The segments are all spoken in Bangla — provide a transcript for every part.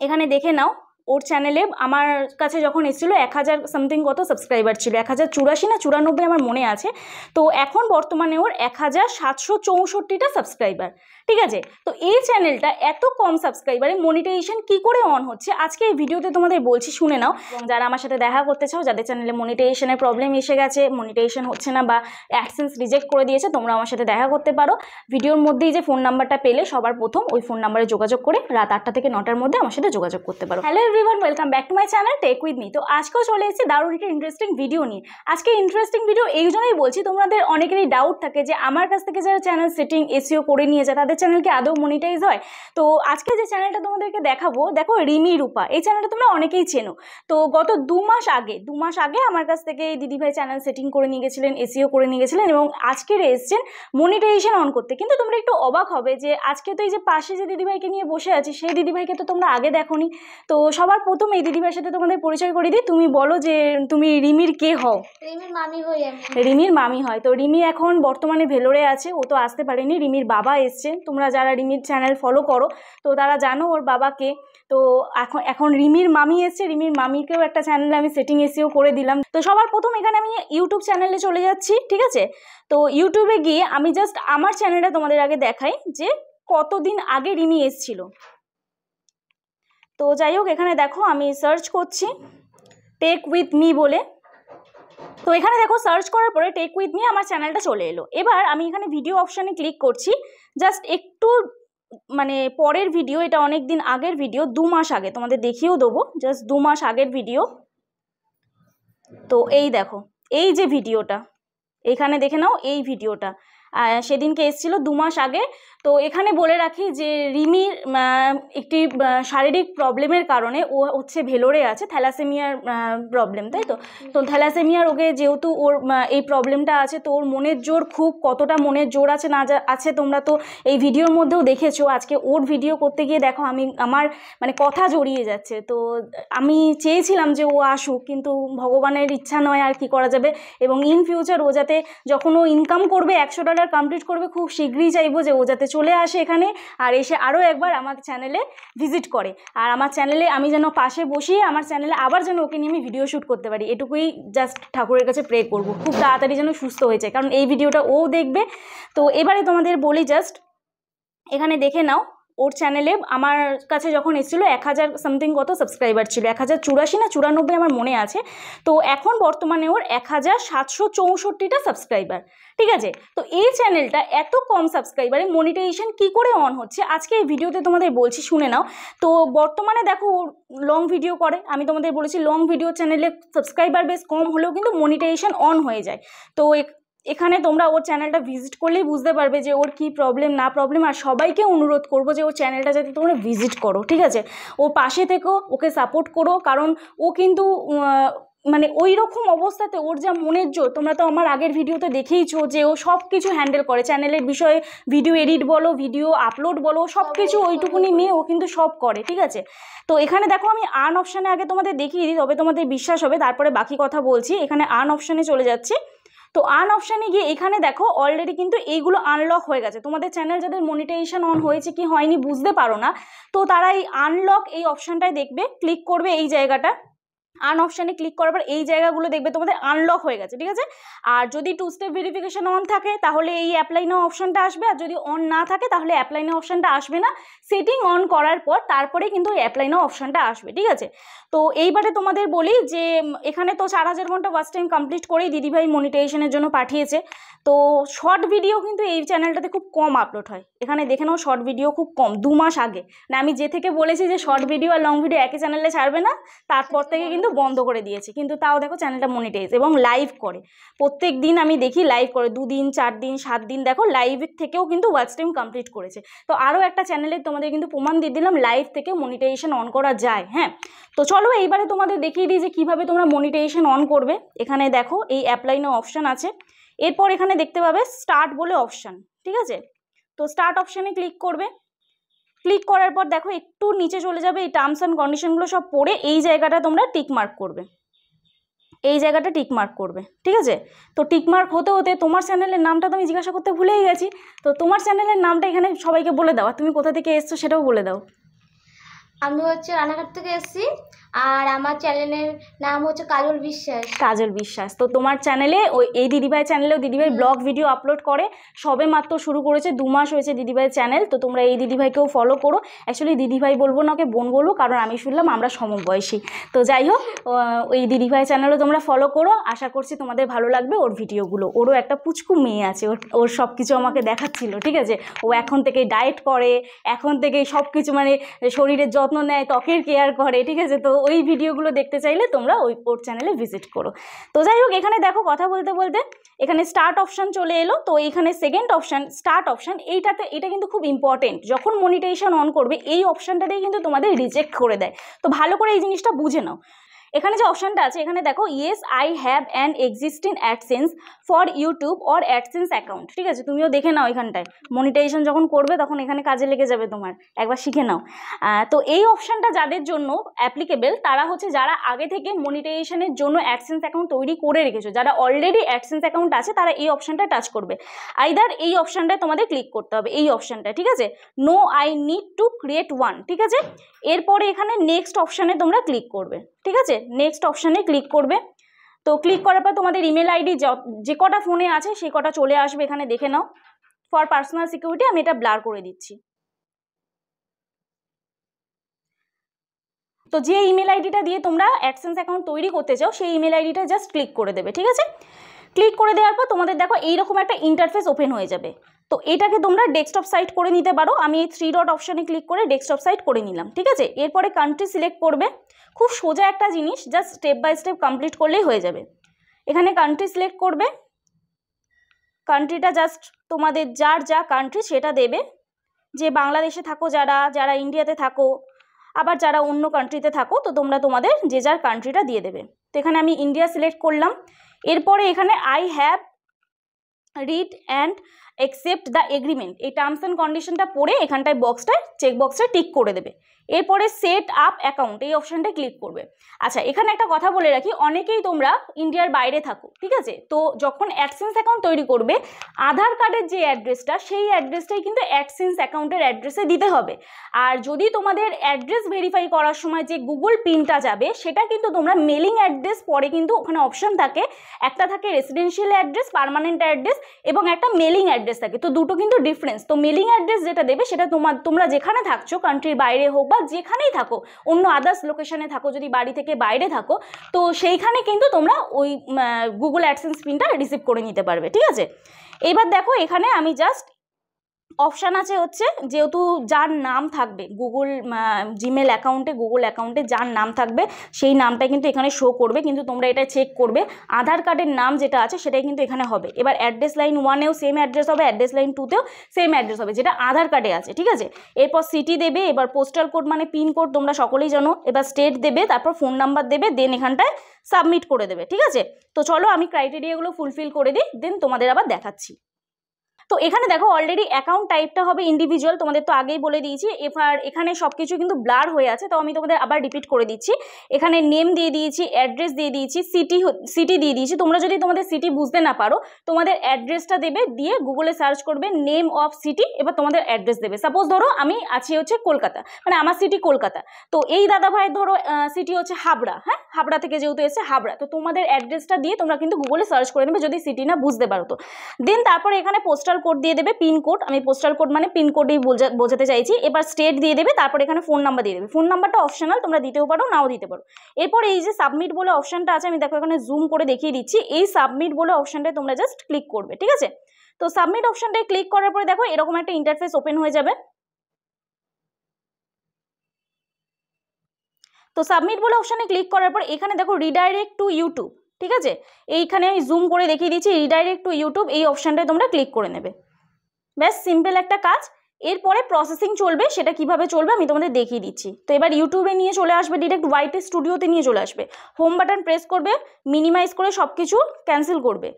এখানে দেখে নাও ওর চ্যানেলে আমার কাছে যখন এসেছিলো 1000 সামথিং কত সাবস্ক্রাইবার ছিল, 1084 না 94 আমার মনে আছে। তো এখন বর্তমানে ওর 1764টা সাবস্ক্রাইবার, ঠিক আছে। তো এই চ্যানেলটা এত কম সাবস্ক্রাইবারে মনিটাইজেশন কি করে অন হচ্ছে আজকে এই ভিডিওতে তোমাদের বলছি, শুনে নাও। এবং যারা আমার সাথে দেখা করতে চাও, যাদের চ্যানেলে মনিটাইজেশনের প্রবলেম এসে গেছে, মনিটাইজেশন হচ্ছে না বা অ্যাডসেন্স রিজেক্ট করে দিয়েছে, তোমরা আমার সাথে দেখা করতে পারো। ভিডিওর মধ্যেই যে ফোন নাম্বারটা পেলে সবার প্রথম ওই ফোন নাম্বারে যোগাযোগ করে রাত 8টা থেকে 9টার মধ্যে আমার সাথে যোগাযোগ করতে পারো। Hello everyone, welcome back to my channel Tech With Me. তো আজকেও চলে এসেছি দারুণ একটা ইন্টারেস্টিং ভিডিও নিয়ে। আজকে ইন্টারেস্টিং ভিডিও এই জন্যই বলছি, তোমাদের অনেকেরই ডাউট থাকে যে আমার কাছ থেকে যারা চ্যানেল সেটিং এসইও করে নিয়ে যায় তাদের চ্যানেল কি আদৌ মনিটাইজ হয়। তো আজকে যে চ্যানেলটা তোমাদেরকে দেখাবো, দেখো রিমি রূপা, এই চ্যানেলটা তোমরা অনেকেই চেনো। তো গত 2 মাস আগে আমার কাছ থেকে দিদিভাই চ্যানেল সেটিং করে নিয়ে গেছিলেন, এসইও করে নিয়ে গেছিলেন এবং আজকের এসছেন মনিটাইজেশন অন করতে। কিন্তু তোমরা একটু অবাক হবে যে আজকে তো এই যে পাশে যে দিদিভাইকে নিয়ে বসে আছি সেই দিদিভাইকে তো তোমরা আগে দেখোনি। তো সবার প্রথম এই দিদিভাইয়ের সাথে তোমাদের পরিচয় করে দিই। তুমি বলো যে তুমি রিমির কে হও? রিমির মামি হই আমি। রিমির মামি হয়। তো রিমি এখন বর্তমানে ভেলোরে আছে, ও তো আসতে পারেনি। রিমির বাবা এসছে, তোমরা যারা রিমির চ্যানেল ফলো করো তো তারা জানো ওর বাবাকে। তো এখন রিমির মামি এসছে, রিমির মামিকেও একটা চ্যানেলে আমি সেটিং এসিও করে দিলাম। তো সবার প্রথম এখানে আমি ইউটিউব চ্যানেলে চলে যাচ্ছি, ঠিক আছে। তো ইউটিউবে গিয়ে আমি জাস্ট আমার চ্যানেলটা তোমাদের আগে দেখাই যে কতদিন আগে রিমি এসছিল। তো যাই হোক, এখানে দেখো আমি সার্চ করছি টেক উইথ মি বলে। তো এখানে দেখো সার্চ করার পরে টেক উইথ মি আমার চ্যানেলটা চলে এলো। এবার আমি এখানে ভিডিও অপশানে ক্লিক করছি, জাস্ট একটু মানে পরের ভিডিও, এটা অনেক দিন আগের ভিডিও, 2 মাস আগে, তোমাদের দেখিয়েও দেবো, জাস্ট 2 মাস আগের ভিডিও। তো এই দেখো এই যে ভিডিওটা, এখানে দেখে নাও এই ভিডিওটা সেদিনকে এসেছিলো 2 মাস আগে। তো এখানে বলে রাখি যে রিমির একটি শারীরিক প্রবলেমের কারণে ও হচ্ছে ভেলোরে আছে, থ্যালাসেমিয়ার প্রবলেম, তাই তো। তো থ্যালাসেমিয়ার ওকে যেহেতু ওর এই প্রবলেমটা আছে, তো ওর মনের জোর খুব, কতটা মনের জোর আছে না আছে তোমরা তো এই ভিডিওর মধ্যেও দেখেছো। আজকে ওর ভিডিও করতে গিয়ে দেখো আমার মানে কথা জড়িয়ে যাচ্ছে। তো আমি চেয়েছিলাম যে ও আসুক, কিন্তু ভগবানের ইচ্ছা নয়, আর কি করা যাবে। এবং ইন ফিউচার ও যাতে যখন ও ইনকাম করবে, $100 কমপ্লিট করবে, খুব শীঘ্রই চাইবো যে ও যাতে চলে আসে এখানে আর এসে আরও একবার আমার চ্যানেলে ভিজিট করে। আর আমার চ্যানেলে আমি যেন পাশে বসিয়ে আমার চ্যানেলে আবার যেন ওকে নিয়ে আমি ভিডিও শ্যুট করতে পারি, এটুকুই জাস্ট ঠাকুরের কাছে প্রে করবো খুব তাড়াতাড়ি যেন সুস্থ হয়ে যায়, কারণ এই ভিডিওটা ও দেখবে। তো এবারে তোমাদের বলি, জাস্ট এখানে দেখে নাও ওর চ্যানেলে আমার কাছে যখন এসেছিলো 1000 সামথিং কত সাবস্ক্রাইবার ছিল, 1084 না 94 আমার মনে আছে। তো এখন বর্তমানে ওর 1764টা সাবস্ক্রাইবার, ঠিক আছে। তো এই চ্যানেলটা এত কম সাবস্ক্রাইবারে মনিটাইজেশন কি করে অন হচ্ছে আজকে এই ভিডিওতে তোমাদের বলছি, শুনে নাও। তো বর্তমানে দেখো লং ভিডিও করে, আমি তোমাদের বলেছি লং ভিডিও চ্যানেলে সাবস্ক্রাইবার বেশ কম হলেও কিন্তু মনিটাইজেশন অন হয়ে যায়। তো এখানে তোমরা ওর চ্যানেলটা ভিজিট করলেই বুঝতে পারবে যে ওর কি প্রবলেম না প্রবলেম। আর সবাইকে অনুরোধ করবো যে ওর চ্যানেলটা যাতে তোমরা ভিজিট করো, ঠিক আছে। ও পাশে থেকো, ওকে সাপোর্ট করো, কারণ ও কিন্তু মানে ওই রকম অবস্থাতে ওর যা মনের জোর, তোমরা তো আমার আগের ভিডিওতে দেখেইছো যে ও সব কিছু হ্যান্ডেল করে, চ্যানেলের বিষয়ে ভিডিও এডিট বলো, ভিডিও আপলোড বলো, সব কিছু ওইটুকুনি মেয়ে ও কিন্তু সব করে, ঠিক আছে। তো এখানে দেখো আমি আর্ন অপশানে আগে তোমাদের দেখিয়ে দিই, তবে তোমাদের বিশ্বাস হবে, তারপরে বাকি কথা বলছি। এখানে আর্ন অপশানে চলে যাচ্ছি। তো আর্ন অপশানে গিয়ে এখানে দেখো অলরেডি কিন্তু এইগুলো আনলক হয়ে গেছে। তোমাদের চ্যানেল যাদের মনিটাইজেশন অন হয়েছে কি হয়নি বুঝতে পারো না, তো তারা এই আনলক এই অপশানটায় দেখবে, ক্লিক করবে এই জায়গাটা। আর্ন অপশানে ক্লিক করার পর এই জায়গাগুলো দেখবে তোমাদের আনলক হয়ে গেছে, ঠিক আছে। আর যদি 2 স্টেপ ভেরিফিকেশন অন থাকে তাহলে এই অ্যাপ্লাই নাও অপশানটা আসবে, আর যদি অন না থাকে তাহলে অ্যাপ্লাই নাও অপশানটা আসবে না। সেটিং অন করার পর তারপরে কিন্তু এই অ্যাপ্লাই নাও অপশানটা আসবে, ঠিক আছে। তো এইবারে তোমাদের বলি যে এখানে তো 4000 ঘন্টা ওয়াচ টাইম কমপ্লিট করেই দিদিভাই মনিটাইজেশনের জন্য পাঠিয়েছে। তো শর্ট ভিডিও কিন্তু এই চ্যানেলটাতে খুব কম আপলোড হয়, এখানে দেখে নাও শর্ট ভিডিও খুব কম। 2 মাস আগে না, আমি যে থেকে বলেছি যে শর্ট ভিডিও আর লং ভিডিও একই চ্যানেলে ছাড়বে না, তারপর থেকে কিন্তু বন্ধ করে দিয়েছে। কিন্তু তাও দেখো চ্যানেলটা মনিটাইজ এবং লাইভ করে, প্রত্যেক দিন আমি দেখি লাইভ করে, 2 দিন 4 দিন 7 দিন দেখো লাইভ থেকেও কিন্তু ওয়াচ টাইম কমপ্লিট করেছে। তো আরও একটা চ্যানেলে তোমাদের কিন্তু প্রমাণ দিয়ে দিলাম লাইভ থেকে মনিটাইজেশন অন করা যায়। হ্যাঁ, তো চলো এইবারে তোমাদের দেখিয়ে দিই যে কীভাবে তোমরা মনিটাইজেশন অন করবে। এখানে দেখো এই অ্যাপ্লাই নাও অপশান আছে, এরপর এখানে দেখতে পাবে স্টার্ট বলে অপশান, ঠিক আছে। তো স্টার্ট অপশানে ক্লিক করবে, ক্লিক করার পর দেখো একটু নিচে চলে যাবে, এই টার্মস অ্যান্ড কন্ডিশনগুলো সব পড়ে এই জায়গাটা তোমরা টিক মার্ক করবে, এই জায়গাটা টিক মার্ক করবে, ঠিক আছে। তো টিক মার্ক হতে হতে তোমার চ্যানেলের নামটা তো আমি জিজ্ঞাসা করতে ভুলেই গেছি, তো তোমার চ্যানেলের নামটা এখানে সবাইকে বলে দাও, আর তুমি কোথা থেকে এসছো সেটাও বলে দাও। আমি হচ্ছে রানাঘাট থেকে এসেছি, আর আমার চ্যানেলের নাম হচ্ছে কাজল বিশ্বাস। কাজল বিশ্বাস। তো তোমার চ্যানেলে ওই এই দিদিভাই চ্যানেলেও দিদিভাই ব্লগ ভিডিও আপলোড করে, সবে মাত্র শুরু করেছে, 2 মাস হয়েছে দিদিভাইয়ের চ্যানেল। তো তোমরা এই দিদিভাইকেও ফলো করো। অ্যাকচুয়ালি দিদিভাই বলবো না, ওকে বোন বলবো, কারণ আমি শুনলাম আমরা সমবয়সী। তো যাই হোক, ওই দিদিভাই চ্যানেলও তোমরা ফলো করো। আশা করছি তোমাদের ভালো লাগবে ওর ভিডিওগুলো। ওরও একটা পুচকু মেয়ে আছে, ওর সব কিছু আমাকে দেখাচ্ছিল, ঠিক আছে। ও এখন থেকেই ডায়েট করে, এখন থেকেই সব কিছু মানে শরীরের যত্ন নেয়, ত্বকের কেয়ার করে, ঠিক আছে। তো ওই ভিডিওগুলো দেখতে চাইলে তোমরা ওর চ্যানেলে ভিজিট করো। তো যাই হোক, এখানে দেখো কথা বলতে বলতে এখানে স্টার্ট অপশান চলে এলো। তো এইখানে সেকেন্ড অপশান স্টার্ট অপশান, এটা কিন্তু খুব ইম্পর্টেন্ট। যখন মনিটাইজেশন অন করবে এই অপশানটাতেই কিন্তু তোমাদের রিজেক্ট করে দেয়। তো ভালো করে এই জিনিসটা বুঝে নাও। এখানে যে অপশানটা আছে, এখানে দেখো yes I have an existing AdSense for YouTube or AdSense account, ঠিক আছে। তুমিও দেখে নাও, এখানটায় মনিটাইজেশন যখন করবে তখন এখানে কাজে লেগে যাবে তোমার, একবার শিখে নাও। তো এই অপশানটা যাদের জন্য অ্যাপ্লিকেবল, তারা হচ্ছে যারা আগে থেকে মনিটাইজেশনের জন্য অ্যাডসেন্স অ্যাকাউন্ট তৈরি করে রেখেছো, যারা অলরেডি অ্যাডসেন্স অ্যাকাউন্ট আছে তারা এই অপশানটা টাচ করবে। আইদার এই অপশানটায় তোমাদের ক্লিক করতে হবে, এই অপশানটা, ঠিক আছে। No I need to create one, ঠিক আছে। এরপরে এখানে নেক্সট অপশানে তোমরা ক্লিক করবে, ঠিক আছে। নেক্সট অপশানে ক্লিক করবে। তো ক্লিক করার পর তোমাদের ইমেল আইডি যে কটা ফোনে আছে সেই কটা চলে আসবে, এখানে দেখে নাও। ফর পার্সোনাল সিকিউরিটি আমি এটা ব্লার করে দিচ্ছি। তো যে ইমেল আইডিটা দিয়ে তোমরা অ্যাডসেন্স অ্যাকাউন্ট তৈরি করতে চাও সেই ইমেল আইডিটা জাস্ট ক্লিক করে দেবে, ঠিক আছে। ক্লিক করে দেওয়ার পর তোমাদের দেখো এইরকম একটা ইন্টারফেস ওপেন হয়ে যাবে। তো এটাকে তোমরা ডেস্কটপ সাইট করে নিতে পারো। আমি এই 3 ডট অপশানে ক্লিক করে ডেস্কটপ সাইট করে নিলাম, ঠিক আছে। এরপরে কান্ট্রি সিলেক্ট করবে। খুব সোজা একটা জিনিস, just step by step complete করলেই হয়ে যাবে। এখানে কান্ট্রি সিলেক্ট করবে। কান্ট্রিটা জাস্ট তোমাদের যার যা কান্ট্রি সেটা দেবে, যে বাংলাদেশে থাকো যারা ইন্ডিয়াতে থাকো, আবার যারা অন্য কান্ট্রিতে থাকো, তো তোমরা তোমাদের যে যার কান্ট্রিটা দিয়ে দেবে। তো এখানে আমি ইন্ডিয়া সিলেক্ট করলাম। এরপরে এখানে I have read and accept the agreement, এই টার্মস অ্যান্ড কন্ডিশনটা পড়ে এখানটায় বক্সটায় চেক বক্সটা টিক করে দেবে। এরপরে সেট আপ অ্যাকাউন্ট, এই অপশানটা ক্লিক করবে। আচ্ছা, এখানে একটা কথা বলে রাখি, অনেকেই তোমরা ইন্ডিয়ার বাইরে থাকো, ঠিক আছে। তো যখন অ্যাডসেন্স অ্যাকাউন্ট তৈরি করবে, আধার কার্ডের যে অ্যাড্রেসটা সেই অ্যাড্রেসটাই কিন্তু অ্যাডসেন্স অ্যাকাউন্টের অ্যাড্রেসে দিতে হবে। আর যদি তোমাদের অ্যাড্রেস ভেরিফাই করার সময় যে গুগল পিনটা যাবে সেটা কিন্তু তোমরা মেলিং অ্যাড্রেস, পরে কিন্তু ওখানে অপশান থাকে, একটা থাকে রেসিডেন্সিয়াল অ্যাড্রেস, পার্মানেন্ট অ্যাড্রেস এবং একটা মেলিং অ্যাড্রেস থাকে। তো দুটো কিন্তু ডিফারেন্স। তো মেলিং অ্যাড্রেস যেটা দেবে সেটা তোমরা যেখানে থাকছো, কান্ট্রির বাইরে হোক বা যেখানেই থাকো, অন্য আদার্স লোকেশনে থাকো, যদি বাড়ি থেকে বাইরে থাকো, তো সেইখানে কিন্তু তোমরা ওই গুগল অ্যাডসেন্স পিনটা রিসিভ করে নিতে পারবে, ঠিক আছে। এবার দেখো এখানে আমি জাস্ট অপশান আছে হচ্ছে, যেহেতু যার নাম থাকবে গুগল জিমেল অ্যাকাউন্টে, গুগল অ্যাকাউন্টে যার নাম থাকবে সেই নামটা কিন্তু এখানে শো করবে, কিন্তু তোমরা এটা চেক করবে আধার কার্ডের নাম যেটা আছে সেটাই কিন্তু এখানে হবে। এবার অ্যাড্রেস লাইন 1-এও সেম অ্যাড্রেস হবে, অ্যাড্রেস লাইন 2-তেও সেম অ্যাড্রেস হবে, যেটা আধার কার্ডে আছে, ঠিক আছে। এরপর সিটি দেবে, এবার পোস্টাল কোড মানে পিনকোড তোমরা সকলেই জানো, এবার স্টেট দেবে, তারপর ফোন নাম্বার দেবে, দেন এখানটায় সাবমিট করে দেবে, ঠিক আছে। তো চলো আমি ক্রাইটেরিয়াগুলো ফুলফিল করে দিই, দেন তোমাদের আবার দেখাচ্ছি। তো এখানে দেখো অলরেডি অ্যাকাউন্ট টাইপটা হবে ইন্ডিভিজুয়াল, তোমাদের তো আগেই বলে দিয়েছি। এবার এখানে সব কিছু কিন্তু ব্লার হয়ে আছে, তো আমি তোমাদের আবার রিপিট করে দিচ্ছি। এখানে নেম দিয়ে দিয়েছি, অ্যাড্রেস দিয়ে দিয়েছি, সিটি দিয়ে দিয়েছি। তোমরা যদি তোমাদের সিটি বুঝতে না পারো, তোমাদের অ্যাড্রেসটা দেবে, দিয়ে গুগলে সার্চ করবে নেম অফ সিটি, এবার তোমাদের অ্যাড্রেস দেবে। সাপোজ ধরো আমি আছি হচ্ছে কলকাতা, মানে আমার সিটি কলকাতা, তো এই দাদা ভাই ধরো সিটি হচ্ছে হাবড়া, হ্যাঁ, হাবড়া থেকে যেহেতু এসে হাবড়া, তো তোমাদের অ্যাড্রেসটা দিয়ে তোমরা কিন্তু গুগলে সার্চ করে নেবে যদি সিটি না বুঝতে পারো। তো দেন তারপরে এখানে পোস্টাল কোড দিয়ে দেবে, পিনকোড, আমি পোস্টাল কোড মানে পিনকোডই বোঝাতে চাইছি। এবার স্টেট দিয়ে দেবে, তারপর এখানে ফোন নাম্বার দিয়ে দেবে। ফোন নাম্বারটা অপশনাল, তোমরা দিতেও পারো নাও দিতে পারো। এরপর এই যে সাবমিট বলে অপশনটা আছে, আমি দেখো এখানে জুম করে দেখিয়ে দিচ্ছি, এই সাবমিট বলে অপশনটায় তোমরা জাস্ট ক্লিক করবে, ঠিক আছে। তো সাবমিট অপশনটায় ক্লিক করার পরে দেখো এরকম একটা ইন্টারফেস ওপেন হয়ে যাবে। তো সাবমিট বলে অপশানে ক্লিক করার পর এখানে দেখো রিডাইরেক্ট টু ইউটিউব, ঠিক আছে। এইখানে আমি জুম করে দেখিয়ে দিচ্ছি, রিডাইরেক্ট টু ইউটিউব, এই অপশানটায় তোমরা ক্লিক করে নেবে। ব্যাস সিম্পল একটা কাজ। এরপরে প্রসেসিং চলবে, সেটা কিভাবে চলবে আমি তোমাদের দেখিয়ে দিচ্ছি। তো এবার ইউটিউবে নিয়ে চলে আসবে, ডিরেক্ট ওয়াইটি স্টুডিওতে নিয়ে চলে আসবে, হোম বাটন প্রেস করবে, মিনিমাইজ করে সব কিছু ক্যান্সেল করবে।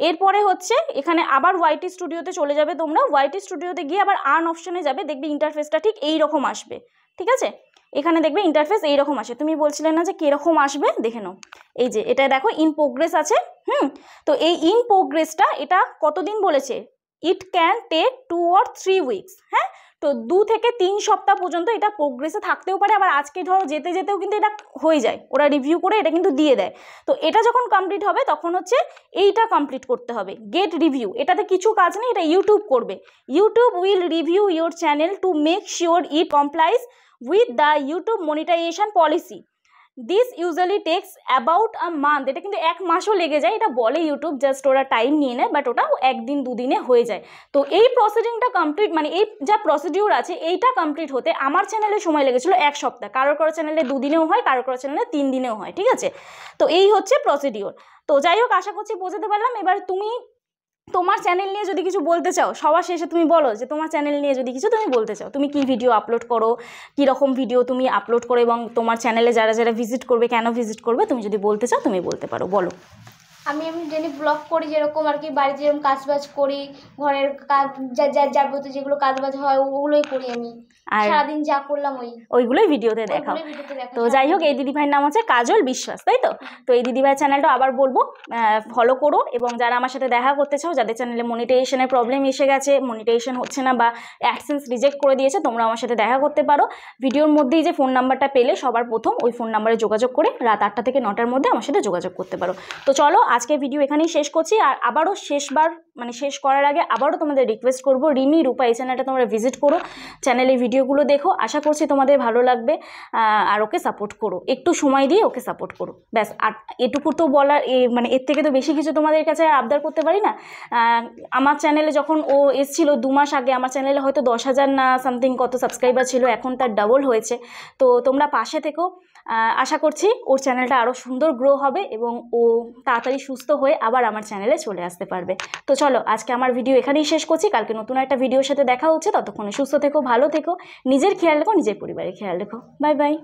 এরপরে হচ্ছে এখানে আবার ওয়াইটি স্টুডিওতে চলে যাবে তোমরা, ওয়াইটি স্টুডিওতে গিয়ে আবার আর্ন অপশানে যাবে, দেখবে ইন্টারফেসটা ঠিক এই রকম আসবে, ঠিক আছে। এখানে দেখবে ইন্টারফেস এইরকম আসে। তুমি বলছিলে না যে কীরকম আসবে, দেখে নাও, এই যে এটা দেখো ইন প্রোগ্রেস আছে। তো এই ইন প্রোগ্রেসটা এটা কতদিন বলেছে, it can take 2 or 3 weeks, হ্যাঁ, তো 2 থেকে 3 সপ্তাহ পর্যন্ত এটা প্রোগ্রেসে থাকতেও পারে, আবার আজকে ধরো যেতে যেতেও কিন্তু এটা হয়ে যায়, ওরা রিভিউ করে এটা কিন্তু দিয়ে দেয়। তো এটা যখন কমপ্লিট হবে তখন হচ্ছে এইটা কমপ্লিট করতে হবে, গেট রিভিউ। এটাতে কিছু কাজ নেই, এটা ইউটিউব করবে। YouTube will review your channel to make sure it complies with the YouTube monetisation policy. This usually takes about a month. এটা কিন্তু 1 মাসও লেগে যায়, এটা বলে ইউটিউব, জাস্ট ওরা টাইম নিয়ে নেয়, বাট ওটা 1 দিন 2 দিনে হয়ে যায়। তো এই প্রসিডিংটা কমপ্লিট, মানে এই যা প্রসিডিউর আছে এইটা কমপ্লিট হতে আমার চ্যানেলে সময় লেগেছিলো 1 সপ্তাহ। কারোর চ্যানেলে 2 দিনেও হয়, কারোর চ্যানেলে 3 দিনেও হয়, ঠিক আছে। তো এই হচ্ছে প্রসিডিউর। তো যাই হোক, আশা করছি বোঝাতে পারলাম। এবার তুমি তোমার চ্যানেল নিয়ে যদি কিছু বলতে চাও, সবার শেষে তুমি বলো যে তোমার চ্যানেল নিয়ে যদি কিছু তুমি বলতে চাও, তুমি কি ভিডিও আপলোড করো, কীরকম ভিডিও তুমি আপলোড করো, এবং তোমার চ্যানেলে যারা যারা ভিজিট করবে কেন ভিজিট করবে, তুমি যদি বলতে চাও তুমি বলতে পারো, বলো। আমি ডেলি ব্লগ করি, যেরকম আর কি বাড়িতে যেরকম কাজবাজ করি, ঘরের কাজ যাবতীয় যেগুলো কাজবাজ হয় ওগুলোই করি আমি, আর সারাদিন যা করলাম ওইগুলোই ভিডিওতে দেখাও। তো যাই হোক, এই দিদিভাইয়ের নাম হচ্ছে কাজল বিশ্বাস, তাই তো? তো এই দিদিভাইয়ের চ্যানেলটা আবার বলবো ফলো করো, এবং যারা আমার সাথে দেখা করতে চাও, যাদের চ্যানেলে মনিটাইজেশনের প্রবলেম এসে গেছে, মনিটাইজেশন হচ্ছে না বা অ্যাডসেন্স রিজেক্ট করে দিয়েছে, তোমরা আমার সাথে দেখা করতে পারো। ভিডিওর মধ্যেই যে ফোন নাম্বারটা পেলে সবার প্রথম, ওই ফোন নাম্বারে যোগাযোগ করে রাত 8টা থেকে 9টার মধ্যে আমার সাথে যোগাযোগ করতে পারো। তো চলো, আজকে ভিডিও এখানেই শেষ করছি। আর আবারও শেষবার, মানে শেষ করার আগে আবারও তোমাদের রিকোয়েস্ট করবো, রিমি রূপা এই চ্যানেলটা তোমরা ভিজিট করো, চ্যানেলে ভিডিওগুলো দেখো, আশা করছি তোমাদের ভালো লাগবে। আর ওকে সাপোর্ট করো, একটু সময় দিয়ে ওকে সাপোর্ট করো, ব্যাস। আর এটুকু তো বলার, মানে এর থেকে তো বেশি কিছু তোমাদের কাছে আবদার করতে পারি না। আমার চ্যানেলে যখন ও এসেছিলো 2 মাস আগে, আমার চ্যানেলে হয়তো 10,000 না সামথিং কত সাবস্ক্রাইবার ছিল, এখন তার ডাবল হয়েছে। তো তোমরা পাশে থেকো, আশা করছি ওর চ্যানেলটা আরও সুন্দর গ্রো হবে এবং ও তাড়াতাড়ি সুস্থ হয়ে আবার আমার চ্যানেলে চলে আসতে পারবে। তো চলো, আজকে আমার ভিডিও এখানেই শেষ করছি, কালকে নতুন একটা ভিডিওর সাথে দেখা হচ্ছে। ততক্ষণে সুস্থ থেকো, ভালো থেকো, নিজের খেয়াল রেখো, নিজের পরিবারের খেয়াল রেখো। Bye bye.